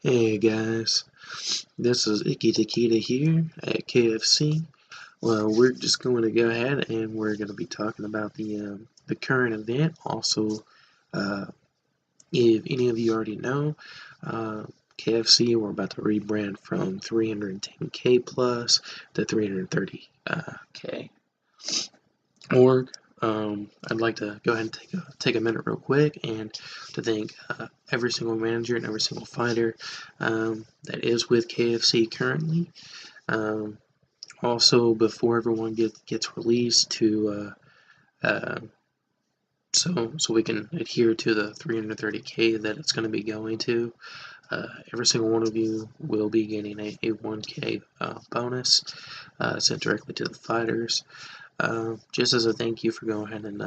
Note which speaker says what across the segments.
Speaker 1: Hey guys, this is Icky Takita here at KFC. Well, we're just going to go ahead and we're going to be talking about the current event. Also, uh, if any of you already know, uh, KFC we're about to rebrand from 310K plus to 330K. Org. I'd like to go ahead and take a minute real quick and to thank every single manager and every single fighter that is with KFC currently. Um, Also, before everyone gets released so we can adhere to the 330K that it's going to be going to. Every single one of you will be getting a 1K bonus sent directly to the fighters. Just as a thank you for going ahead and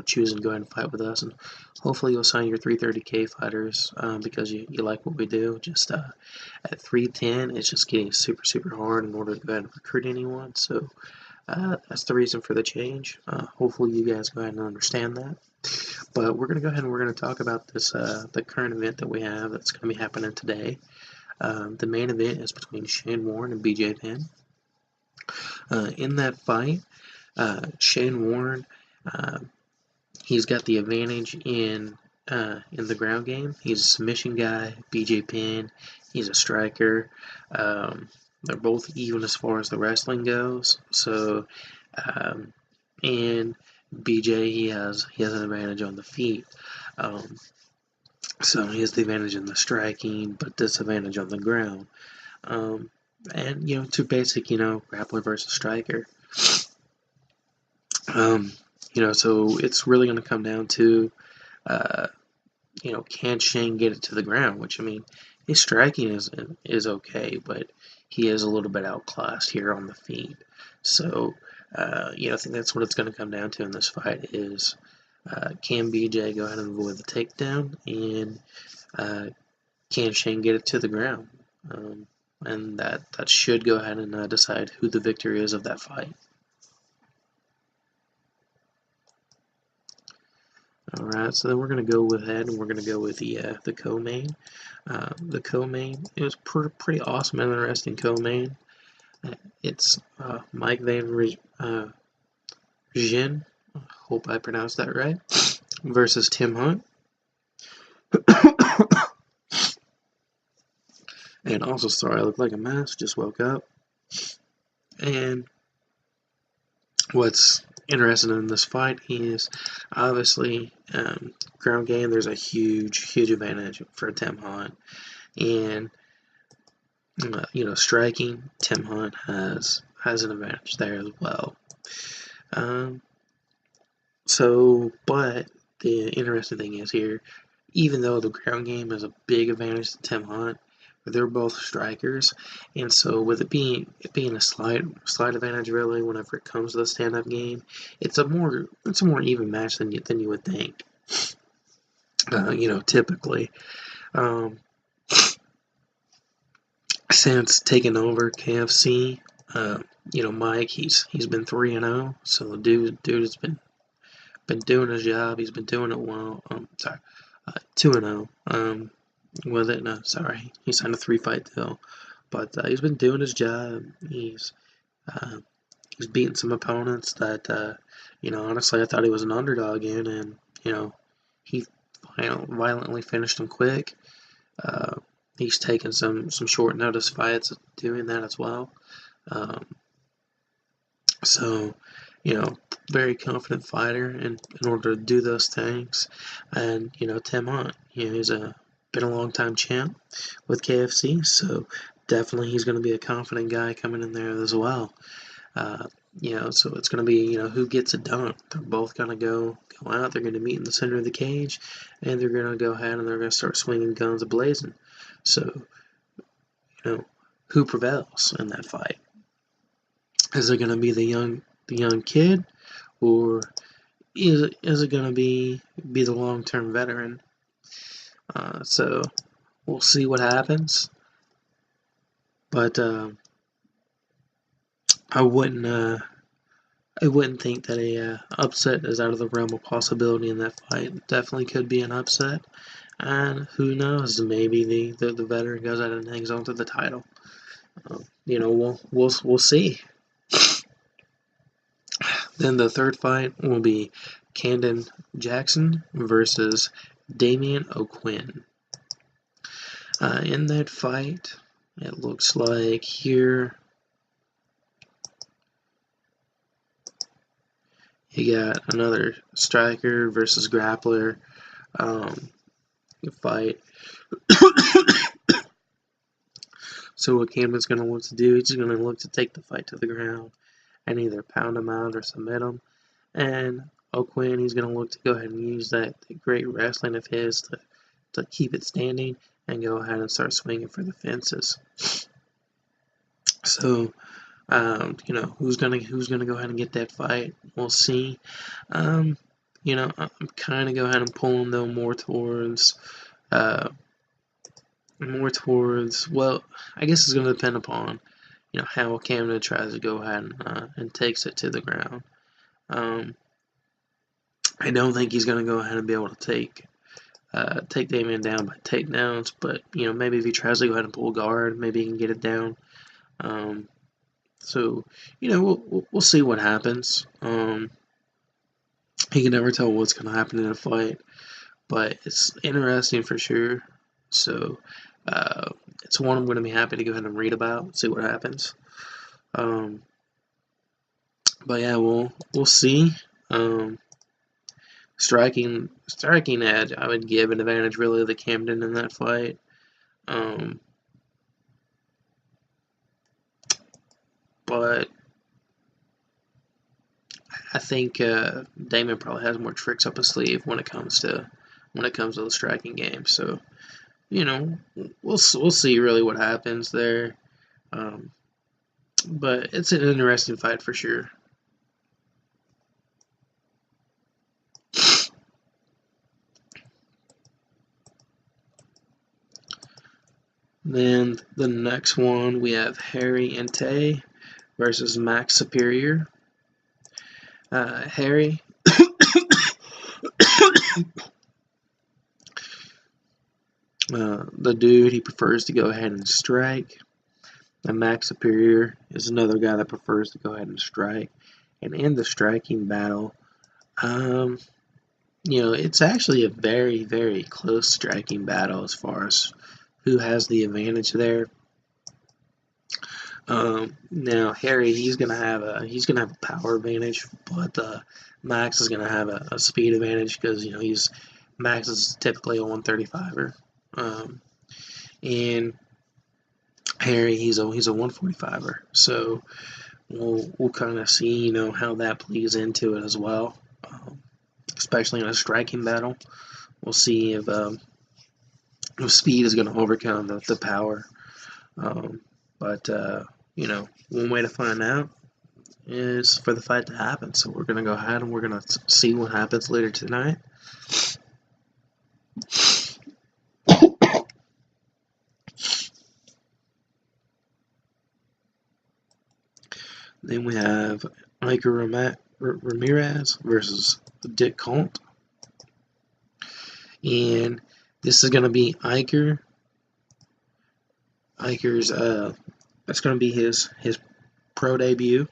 Speaker 1: choosing to go ahead and fight with us, and hopefully you'll sign your 330K fighters because you like what we do. Just at 310, it's just getting super hard in order to go ahead and recruit anyone. So that's the reason for the change. Hopefully you guys go ahead and understand that. But we're gonna go ahead and we're gonna talk about this the current event that we have that's gonna be happening today. The main event is between Shane Warne and BJ Penn. In that fight, Shane Warne, he's got the advantage in the ground game. He's a submission guy. BJ Penn, he's a striker. They're both even as far as the wrestling goes. So, and BJ, he has an advantage on the feet. So he has the advantage in the striking, but disadvantage on the ground. And two basic, grappler versus striker. So it's really going to come down to, can Shane get it to the ground? Which, I mean, his striking is okay, but he is a little bit outclassed here on the feet. So, I think that's what it's going to come down to in this fight is, can BJ go ahead and avoid the takedown, and can Shane get it to the ground? And that should go ahead and decide who the victor is of that fight. Alright, so then we're going to go ahead and we're going to go with the co-main. The co-main is pretty awesome and interesting co-main. It's Mike Van Rijn, hope I pronounced that right, versus Tim Hunt. And also, sorry, I look like a mess, just woke up. And what's interesting in this fight is obviously ground game. There's a huge advantage for Tim Hunt, and striking. Tim Hunt has an advantage there as well. But the interesting thing is here, even though the ground game is a big advantage to Tim Hunt, they're both strikers, and so with it being a slight advantage really whenever it comes to the stand-up game, it's a more even match than you would think. Typically, since taking over KFC, Mike he's been 3-0, so the dude has been doing his job. He's been doing it well. 2-0. With it. No, sorry, he signed a 3-fight deal, but he's been doing his job. He's beaten some opponents that honestly I thought he was an underdog in, and he violently finished them quick. He's taken some short notice fights doing that as well. So, very confident fighter in order to do those things. And Tim Hunt, he's been a long time champ with KFC, so definitely he's going to be a confident guy coming in there as well. So it's going to be who gets it done. They're both going to go out. They're going to meet in the center of the cage, and they're going to go ahead and they're going to start swinging guns a-blazing. So who prevails in that fight? Is it going to be the young kid, or is it going to be the long-term veteran? So we'll see what happens. But I wouldn't I wouldn't think that a upset is out of the realm of possibility in that fight. Definitely could be an upset, and who knows? Maybe the veteran goes out and hangs on to the title. We'll see. Then the third fight will be Camden Jackson versus Damian O'Quinn. In that fight, it looks like here you got another striker versus grappler fight. So what Camden's going to look to do, he's going to look to take the fight to the ground and either pound him out or submit him. And O'Quinn, he's going to look to go ahead and use that great wrestling of his to keep it standing and go ahead and start swinging for the fences. So, who's gonna go ahead and get that fight? We'll see. I'm kind of go ahead and pulling though more towards. Well, I guess it's going to depend upon how Camden tries to go ahead and takes it to the ground. I don't think he's going to go ahead and be able to take Damian down by takedowns, but maybe if he tries to go ahead and pull guard, maybe he can get it down. So we'll see what happens. You can never tell what's going to happen in a fight, but it's interesting for sure. So it's one I'm going to be happy to go ahead and read about, see what happens. But yeah, we'll see. Striking edge, I would give an advantage really to Camden in that fight. But I think Damon probably has more tricks up his sleeve when it comes to the striking game. So we'll see really what happens there. But it's an interesting fight for sure. Then the next one we have Harry and Tay versus Max Superior. Harry the dude, he prefers to go ahead and strike. And Max Superior is another guy that prefers to go ahead and strike. And in the striking battle, it's actually a very, very close striking battle as far as who has the advantage there. Now Harry, he's gonna have a power advantage, but Max is gonna have a speed advantage because Max is typically a 135er, and Harry he's a 145er. So we'll kind of see how that plays into it as well, especially in a striking battle. We'll see if speed is going to overcome the power. But one way to find out is for the fight to happen. So we're going to go ahead and we're going to see what happens later tonight. Then we have Iker Ramirez versus Dick Colt. And this is going to be Iker. Iker's that's going to be his pro debut,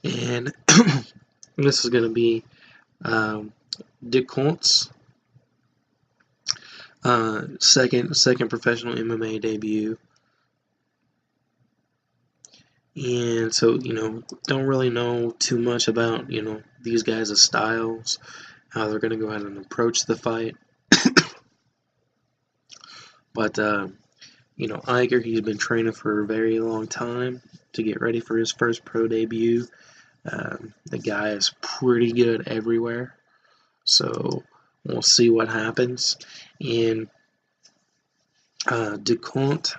Speaker 1: and this is going to be Dick Colt's second professional MMA debut. And so don't really know too much about these guys' styles, how they're going to go ahead and approach the fight. But Iker, he's been training for a very long time to get ready for his first pro debut. The guy is pretty good everywhere, so we'll see what happens. And DeConte,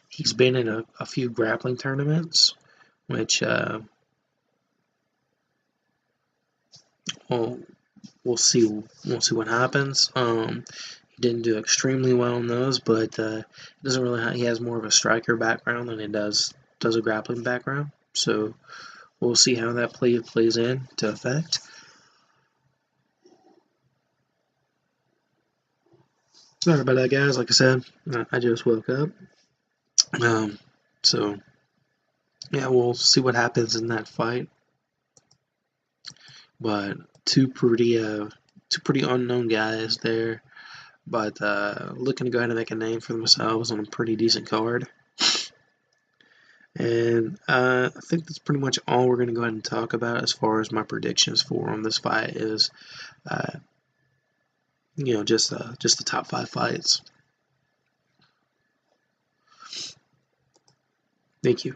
Speaker 1: he's been in a few grappling tournaments, which we'll see what happens. He didn't do extremely well in those, but he doesn't really he has more of a striker background than he does a grappling background. So we'll see how that plays into effect. Sorry about that, guys. Like I said, I just woke up. So yeah, we'll see what happens in that fight. But two pretty unknown guys there, but looking to go ahead and make a name for themselves on a pretty decent card. And I think that's pretty much all we're going to go ahead and talk about as far as my predictions for this fight is, just the top 5 fights. Thank you.